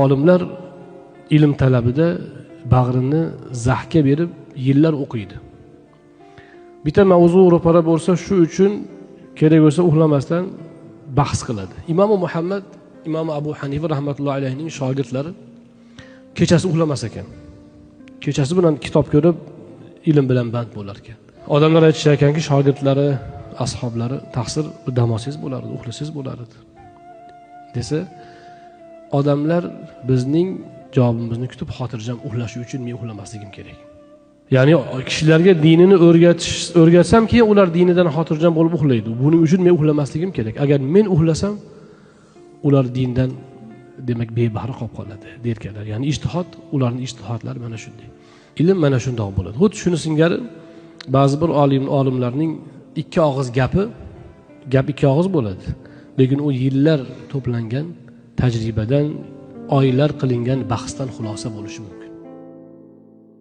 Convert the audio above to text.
olimlar ilm talabida bag'rini zaxga berib yillar o'qiydi. Bitta mavzu ro'para bo'lsa, shu uchun kerak bo'lsa uxlamasdan bahs qiladi. Imom Muhammad, Imom Abu Hanifa rahmatullohi alayhining shogirdlari kechasi uxlamas ekan. Kechasi bilan kitob ko'rib, ilm bilan band bo'lar ekan. Odamlar aytishar ekanki, shogirdlari, ashablari taqsir dam olsangiz bo'lardi, uxlasangiz bo'lardi desa, odamlar bizning javobimizni kutib xotirjam uxlashi uchun men uxlamasligim kerak. Ya'ni kishilarga dinini o'rgatsam keyin ular dinidan xotirjam bo'lib uxlaydi. Buning uchun men uxlamasligim kerak. Agar men uxlasam, ular dindan demak bebahra qolib qoladi derkanlar. Ya'ni ijtihod, ularning ijtihodlari mana shunday. Ilm mana shundoq bo'ladi. Xuddi shuni singari ba'zi bir olimlarning ikki og'iz gap ikki og'iz bo'ladi. Lekin u yillar to'plangan tajribadan, oylar qilingan bahsdan xulosa bo'lishi mumkin.